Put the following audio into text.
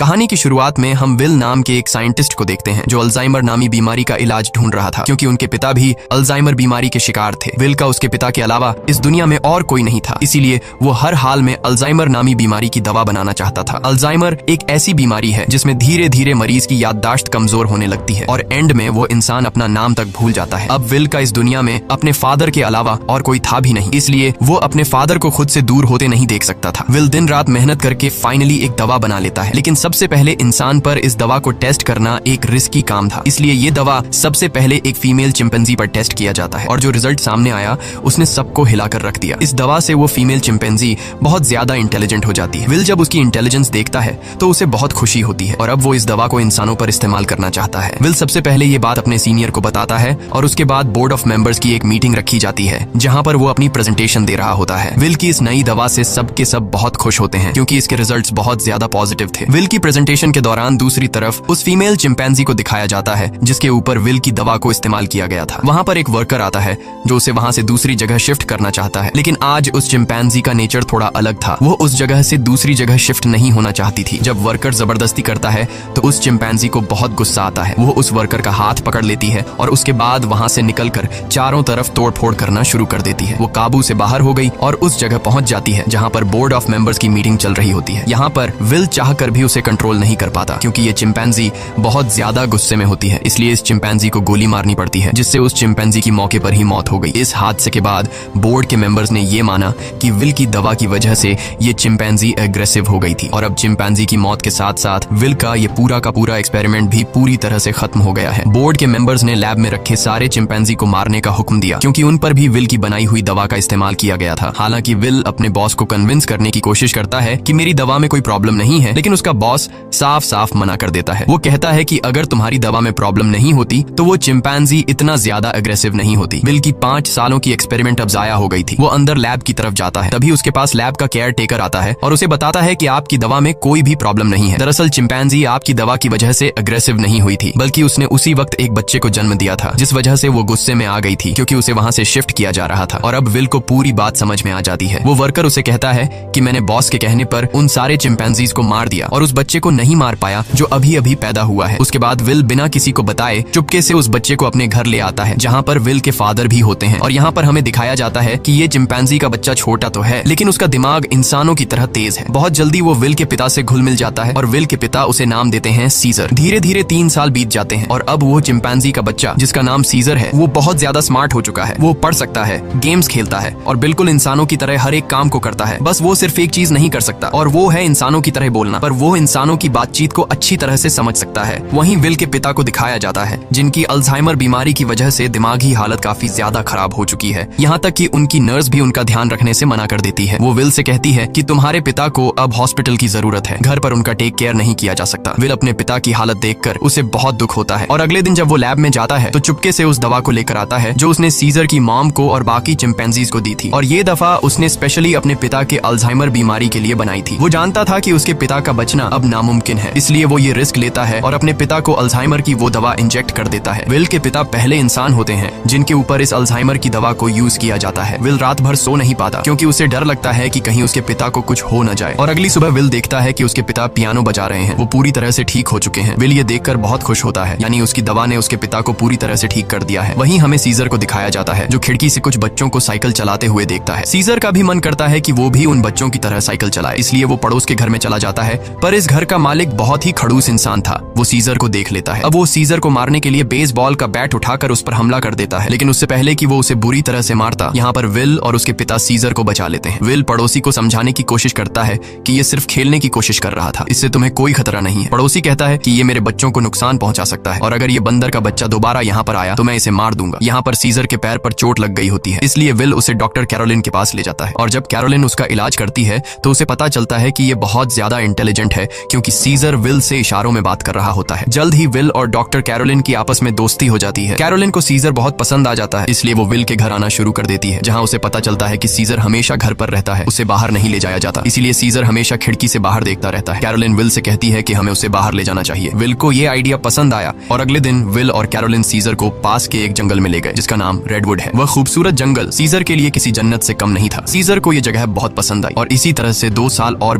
कहानी की शुरुआत में हम विल नाम के एक साइंटिस्ट को देखते हैं जो अल्जाइमर नामी बीमारी का इलाज ढूंढ रहा था, क्योंकि उनके पिता भी अल्जाइमर बीमारी के शिकार थे। विल का उसके पिता के अलावा इस दुनिया में और कोई नहीं था, इसीलिए वो हर हाल में अल्जाइमर नामी बीमारी की दवा बनाना चाहता था। अल्जाइमर एक ऐसी बीमारी है जिसमें धीरे धीरे मरीज की याददाश्त कमजोर होने लगती है और एंड में वो इंसान अपना नाम तक भूल जाता है। अब विल का इस दुनिया में अपने फादर के अलावा और कोई था भी नहीं, इसलिए वो अपने फादर को खुद से दूर होते नहीं देख सकता था। विल दिन रात मेहनत करके फाइनली एक दवा बना लेता है, लेकिन सबसे पहले इंसान पर इस दवा को टेस्ट करना एक रिस्की काम था, इसलिए ये दवा सबसे पहले एक फीमेल चिंपैंजी पर टेस्ट किया जाता है और जो रिजल्ट सामने आया उसने सबको हिलाकर रख दिया। इस दवा से वो फीमेल चिंपैंजी बहुत ज्यादा इंटेलिजेंट हो जाती है। विल जब उसकी इंटेलिजेंस देखता है तो उसे बहुत खुशी होती है और अब वो इस दवा को इंसानों पर इस्तेमाल करना चाहता है। विल सबसे पहले ये बात अपने सीनियर को बताता है और उसके बाद बोर्ड ऑफ मेंबर्स की एक मीटिंग रखी जाती है जहां पर वो अपनी प्रेजेंटेशन दे रहा होता है। विल की इस नई दवा से सबके सब बहुत खुश होते हैं क्योंकि इसके रिजल्ट्स बहुत ज्यादा पॉजिटिव थे। विल की प्रेजेंटेशन के दौरान दूसरी तरफ उस फीमेल चिंपैंजी को दिखाया जाता है जिसके ऊपर विल की दवा को इस्तेमाल किया गया था। वहां पर एक वर्कर आता है जो उसे वहां से दूसरी जगह शिफ्ट करना चाहता है, लेकिन आज उस चिंपैंजी का नेचर थोड़ा अलग था। वो उस जगह से दूसरी जगह शिफ्ट नहीं होना चाहती थी। जब वर्कर जबरदस्ती करता है तो उस चिंपैंजी को बहुत गुस्सा आता है। वो उस वर्कर का हाथ पकड़ लेती है और उसके बाद वहां से निकलकर चारों तरफ तोड़फोड़ करना शुरू कर देती है। वो काबू से बाहर हो गई और उस जगह पहुंच जाती है जहां पर बोर्ड ऑफ मेंबर्स की मीटिंग चल रही होती है। यहाँ पर विल चाहकर भी उसे कंट्रोल नहीं कर पाता क्योंकि ये चिंपैंजी बहुत ज्यादा गुस्से में होती है, इसलिए इस चिंपैंजी को गोली मारनी पड़ती है जिससे उस चिंपैंजी की मौके पर ही मौत हो गई। इस हादसे के बाद बोर्ड के मेंबर्स ने ये माना कि विल की दवा की वजह से ये चिंपैंजी एग्रेसिव हो गई थी और अब चिंपैंजी की मौत के साथ साथ विल का ये पूरा का पूरा एक्सपेरिमेंट भी पूरी तरह से खत्म हो गया है। बोर्ड के मेंबर्स ने लैब में रखे सारे चिंपैंजी को मारने का हुक्म दिया क्योंकि उन पर भी विल की बनाई हुई दवा का इस्तेमाल किया गया था। हालांकि विल अपने बॉस को कन्विंस करने की कोशिश करता है कि मेरी दवा में कोई प्रॉब्लम नहीं है, लेकिन उसका बॉस साफ साफ मना कर देता है। वो कहता है कि अगर तुम्हारी दवा में प्रॉब्लम नहीं होती तो वो चिंपैंजी इतना ज्यादा अग्रेसिव नहीं होती। विल की 5 सालों की एक्सपेरिमेंट अब जाया हो गई थी। वो अंदर लैब की तरफ जाता है, तभी उसके पास लैब का केयर टेकर आता है और उसे बताता है कि आपकी दवा में कोई भी प्रॉब्लम नहीं है। दरअसल चिंपैंजी आपकी दवा की वजह से अग्रेसिव नहीं हुई थी, बल्कि उसने उसी वक्त एक बच्चे को जन्म दिया था जिस वजह से वो गुस्से में आ गई थी क्योंकि उसे वहां से शिफ्ट किया जा रहा था। और अब विल को पूरी बात समझ में आ जाती है। वो वर्कर उसे कहता है कि मैंने बॉस के कहने पर उन सारे चिंपैंजीज को मार दिया और उस बच्चे को नहीं मार पाया जो अभी अभी पैदा हुआ है। उसके बाद विल बिना किसी को बताए चुपके से उस बच्चे को अपने घर ले आता है जहाँ पर विल के फादर भी होते हैं। और यहाँ पर हमें दिखाया जाता है कि ये चिंपैंजी का बच्चा छोटा तो है लेकिन उसका दिमाग इंसानों की तरह तेज है। बहुत जल्दी वो विल के पिता से घुल मिल जाता है और विल के पिता उसे नाम देते हैं सीजर। धीरे धीरे 3 साल बीत जाते हैं और अब वो चिंपैंजी का बच्चा जिसका नाम सीजर है वो बहुत ज्यादा स्मार्ट हो चुका है। वो पढ़ सकता है, गेम्स खेलता है और बिल्कुल इंसानों की तरह हर एक काम को करता है। बस वो सिर्फ एक चीज नहीं कर सकता और वो है इंसानों की तरह बोलना, पर वो इंसानों की बातचीत को अच्छी तरह से समझ सकता है। वहीं विल के पिता को दिखाया जाता है जिनकी अल्जाइमर बीमारी की वजह से दिमागी हालत काफी ज्यादा खराब हो चुकी है, यहाँ तक कि उनकी नर्स भी उनका ध्यान रखने से मना कर देती है। वो विल से कहती है कि तुम्हारे पिता को अब हॉस्पिटल की जरूरत है, घर पर उनका टेक केयर नहीं किया जा सकता। विल अपने पिता की हालत देखकर उसे बहुत दुख होता है और अगले दिन जब वो लैब में जाता है तो चुपके से उस दवा को लेकर आता है जो उसने सीजर की मॉम को और बाकी चिंपैंजीज को दी थी और ये दफा उसने स्पेशली अपने पिता के अल्जाइमर बीमारी के लिए बनाई थी। वो जानता था कि उसके पिता का बचना अब नामुमकिन है, इसलिए वो ये रिस्क लेता है और अपने पिता को अल्जाइमर की वो दवा इंजेक्ट कर देता है। विल के पिता पहले इंसान होते हैं जिनके ऊपर इस अल्जाइमर की दवा को यूज किया जाता है। विल रात भर सो नहीं पाता क्योंकि उसे डर लगता है कि कहीं उसके पिता को कुछ हो न जाए। और अगली सुबह विल देखता है कि उसके पिता पियानो बजा रहे हैं, वो पूरी तरह से ठीक हो चुके हैं। विल ये देखकर बहुत खुश होता है, यानी उसकी दवा ने उसके पिता को पूरी तरह से ठीक कर दिया है। वहीं हमें सीजर को दिखाया जाता है जो खिड़की से कुछ बच्चों को साइकिल चलाते हुए देखता है। सीजर का भी मन करता है कि वो भी उन बच्चों की तरह साइकिल चलाए, इसलिए वो पड़ोस के घर में चला जाता है, पर इस घर का मालिक बहुत ही खड़ूस इंसान था। वो सीजर को देख लेता है। अब वो सीजर को मारने के लिए बेसबॉल का बैट उठाकर उस पर हमला कर देता है, लेकिन उससे पहले कि वो उसे बुरी तरह से मारता, यहाँ पर विल और उसके पिता सीजर को बचा लेते हैं। विल पड़ोसी को समझाने की कोशिश करता है कि ये सिर्फ खेलने की कोशिश कर रहा था, इससे तुम्हें कोई खतरा नहीं है। पड़ोसी कहता है कि ये मेरे बच्चों को नुकसान पहुंचा सकता है और अगर ये बंदर का बच्चा दोबारा यहाँ पर आया तो मैं इसे मार दूंगा। यहाँ पर सीजर के पैर पर चोट लग गई होती है, इसलिए विल उसे डॉक्टर कैरोलिन के पास ले जाता है और जब कैरोलिन उसका इलाज करती है तो उसे पता चलता है कि ये बहुत ज्यादा इंटेलिजेंट है क्योंकि सीजर विल से इशारों में बात कर रहा होता है। जल्द ही विल और डॉक्टर कैरोलिन की आपस में दोस्ती हो जाती है। कैरोलिन को सीजर बहुत पसंद आ जाता है, इसलिए वो विल के घर आना शुरू कर देती है जहाँ उसे पता चलता है कि सीजर हमेशा घर पर रहता है, उसे बाहर नहीं ले जाया जाता, इसीलिए सीजर हमेशा खिड़की से बाहर देखता रहता है। कैरोलिन विल से कहती है कि हमें उसे बाहर ले जाना चाहिए। विल को ये आइडिया पसंद आया और अगले दिन विल और कैरोलिन सीजर को पास के एक जंगल में ले गए जिसका नाम रेडवुड है। वह खूबसूरत जंगल सीजर के लिए किसी जन्नत से कम नहीं था। सीजर को ये जगह बहुत पसंद आई और इसी तरह से 2 साल और